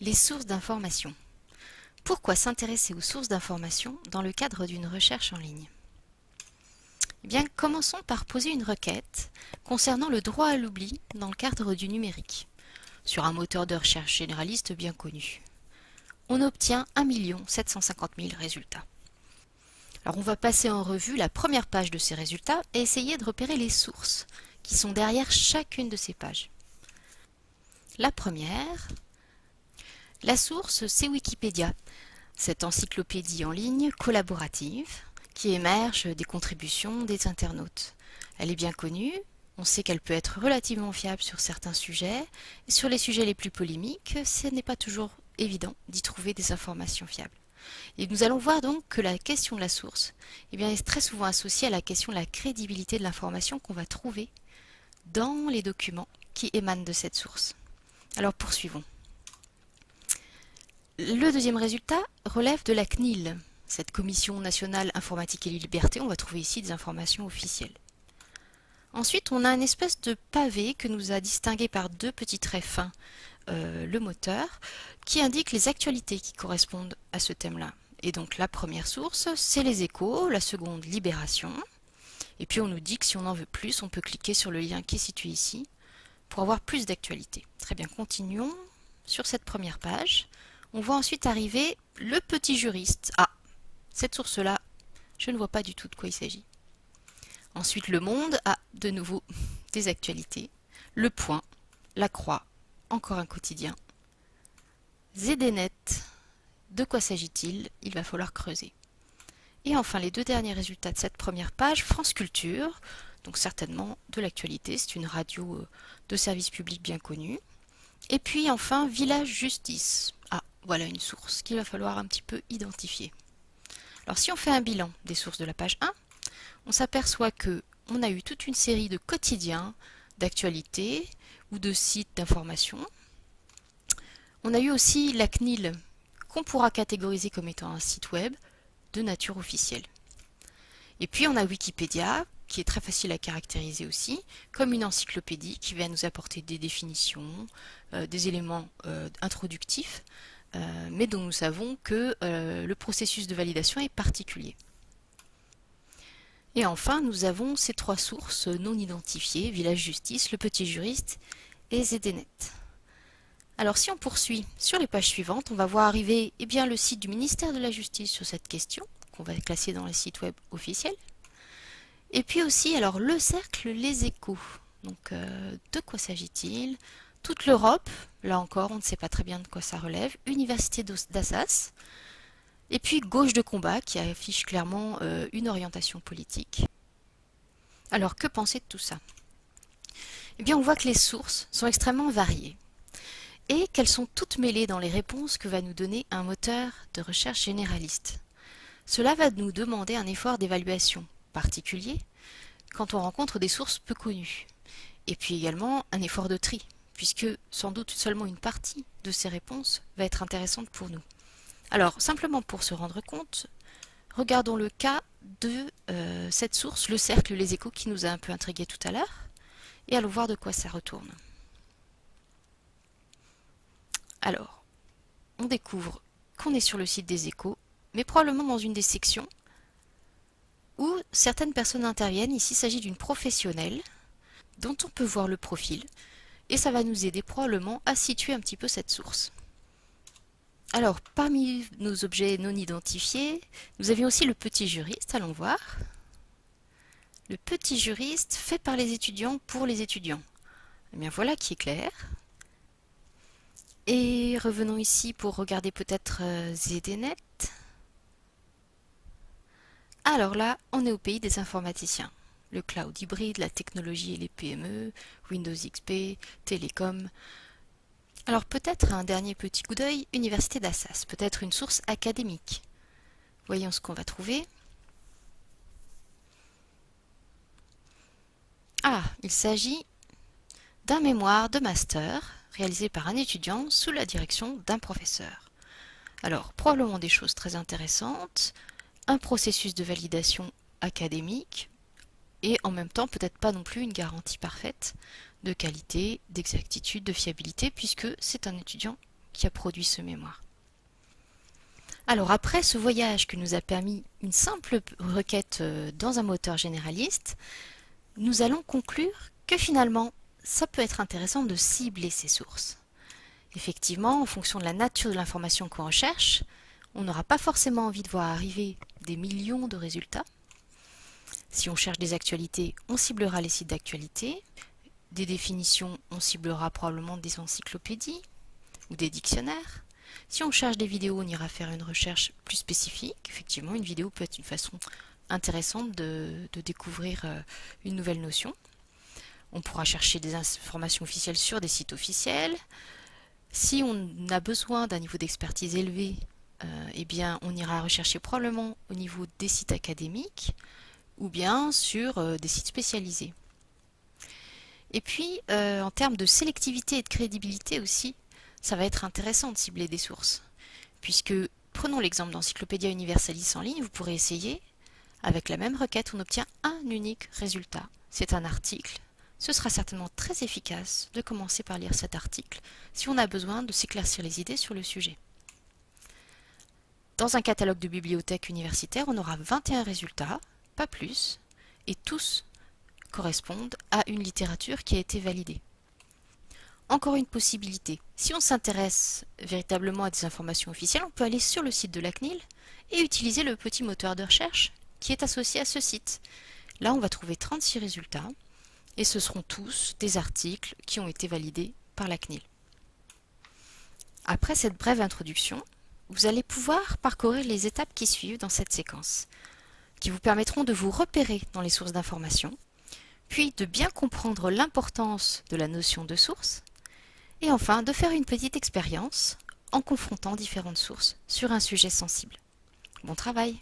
Les sources d'information. Pourquoi s'intéresser aux sources d'information dans le cadre d'une recherche en ligne? Eh bien, commençons par poser une requête concernant le droit à l'oubli dans le cadre du numérique, sur un moteur de recherche généraliste bien connu. On obtient 1 750 000 résultats. Alors on va passer en revue la première page de ces résultats et essayer de repérer les sources qui sont derrière chacune de ces pages. La première, la source, c'est Wikipédia, cette encyclopédie en ligne collaborative qui émerge des contributions des internautes. Elle est bien connue, on sait qu'elle peut être relativement fiable sur certains sujets, et sur les sujets les plus polémiques, ce n'est pas toujours évident d'y trouver des informations fiables. Et nous allons voir donc que la question de la source est très souvent associée à la question de la crédibilité de l'information qu'on va trouver dans les documents qui émanent de cette source. Alors poursuivons. Le deuxième résultat relève de la CNIL, cette Commission nationale informatique et liberté. On va trouver ici des informations officielles. Ensuite, on a une espèce de pavé que nous a distingué par deux petits traits fins le moteur, qui indique les actualités qui correspondent à ce thème-là. Et donc la première source, c'est les Échos, la seconde, Libération. Et puis on nous dit que si on en veut plus, on peut cliquer sur le lien qui est situé ici pour avoir plus d'actualités. Très bien, continuons sur cette première page. On voit ensuite arriver le petit juriste. Ah, cette source-là, je ne vois pas du tout de quoi il s'agit. Ensuite, Le Monde a de nouveau des actualités. Le Point, La Croix, encore un quotidien. ZDNet, de quoi s'agit-il? Il va falloir creuser. Et enfin, les deux derniers résultats de cette première page, France Culture, donc certainement de l'actualité, c'est une radio de service public bien connue. Et puis enfin, Village Justice. Ah, voilà une source qu'il va falloir un petit peu identifier. Alors si on fait un bilan des sources de la page 1, on s'aperçoit que on a eu toute une série de quotidiens, d'actualités ou de sites d'information. On a eu aussi la CNIL, qu'on pourra catégoriser comme étant un site web de nature officielle. Et puis on a Wikipédia, qui est très facile à caractériser aussi, comme une encyclopédie qui va nous apporter des définitions, des éléments introductifs, mais dont nous savons que le processus de validation est particulier. Et enfin, nous avons ces trois sources non identifiées, Village Justice, Le Petit Juriste et ZDNet. Alors si on poursuit sur les pages suivantes, on va voir arriver le site du ministère de la Justice sur cette question, qu'on va classer dans les sites web officiels. Et puis aussi, alors le cercle Les Échos. Donc de quoi s'agit-il? Toute l'Europe, là encore, on ne sait pas très bien de quoi ça relève. Université d'Assas. Et puis Gauche de combat, qui affiche clairement une orientation politique. Alors que penser de tout ça? Eh bien, on voit que les sources sont extrêmement variées et qu'elles sont toutes mêlées dans les réponses que va nous donner un moteur de recherche généraliste. Cela va nous demander un effort d'évaluation particulier quand on rencontre des sources peu connues. Et puis également un effort de tri, puisque sans doute seulement une partie de ces réponses va être intéressante pour nous. Alors, simplement pour se rendre compte, regardons le cas de cette source, le cercle Les Échos, qui nous a un peu intrigués tout à l'heure, et allons voir de quoi ça retourne. Alors, on découvre qu'on est sur le site des Échos, mais probablement dans une des sections où certaines personnes interviennent. Ici, il s'agit d'une professionnelle dont on peut voir le profil, et ça va nous aider probablement à situer un petit peu cette source. Alors, parmi nos objets non identifiés, nous avions aussi le petit juriste, allons voir. Le petit juriste fait par les étudiants pour les étudiants. Eh bien voilà qui est clair. Et revenons ici pour regarder peut-être ZDNet. Alors là, on est au pays des informaticiens. Le cloud hybride, la technologie et les PME, Windows XP, Télécom. Alors peut-être un dernier petit coup d'œil, Université d'Assas, peut-être une source académique. Voyons ce qu'on va trouver. Ah, il s'agit d'un mémoire de master réalisé par un étudiant sous la direction d'un professeur. Alors, probablement des choses très intéressantes, un processus de validation académique et en même temps peut-être pas non plus une garantie parfaite de qualité, d'exactitude, de fiabilité puisque c'est un étudiant qui a produit ce mémoire. Alors après ce voyage que nous a permis une simple requête dans un moteur généraliste, nous allons conclure que finalement, ça peut être intéressant de cibler ces sources. Effectivement, en fonction de la nature de l'information qu'on recherche, on n'aura pas forcément envie de voir arriver des millions de résultats. Si on cherche des actualités, on ciblera les sites d'actualité. Des définitions, on ciblera probablement des encyclopédies ou des dictionnaires. Si on cherche des vidéos, on ira faire une recherche plus spécifique. Effectivement, une vidéo peut être une façon intéressante de découvrir une nouvelle notion. On pourra chercher des informations officielles sur des sites officiels. Si on a besoin d'un niveau d'expertise élevé, eh bien, on ira rechercher probablement au niveau des sites académiques ou bien sur des sites spécialisés. Et puis, en termes de sélectivité et de crédibilité aussi, ça va être intéressant de cibler des sources. Puisque, prenons l'exemple d'Encyclopædia Universalis en ligne, vous pourrez essayer, avec la même requête, on obtient un unique résultat. C'est un article. Ce sera certainement très efficace de commencer par lire cet article si on a besoin de s'éclaircir les idées sur le sujet. Dans un catalogue de bibliothèques universitaires, on aura 21 résultats, pas plus, et tous correspondent à une littérature qui a été validée. Encore une possibilité, si on s'intéresse véritablement à des informations officielles, on peut aller sur le site de la CNIL et utiliser le petit moteur de recherche qui est associé à ce site. Là, on va trouver 36 résultats et ce seront tous des articles qui ont été validés par la CNIL. Après cette brève introduction, vous allez pouvoir parcourir les étapes qui suivent dans cette séquence, qui vous permettront de vous repérer dans les sources d'information, puis de bien comprendre l'importance de la notion de source, et enfin de faire une petite expérience en confrontant différentes sources sur un sujet sensible. Bon travail!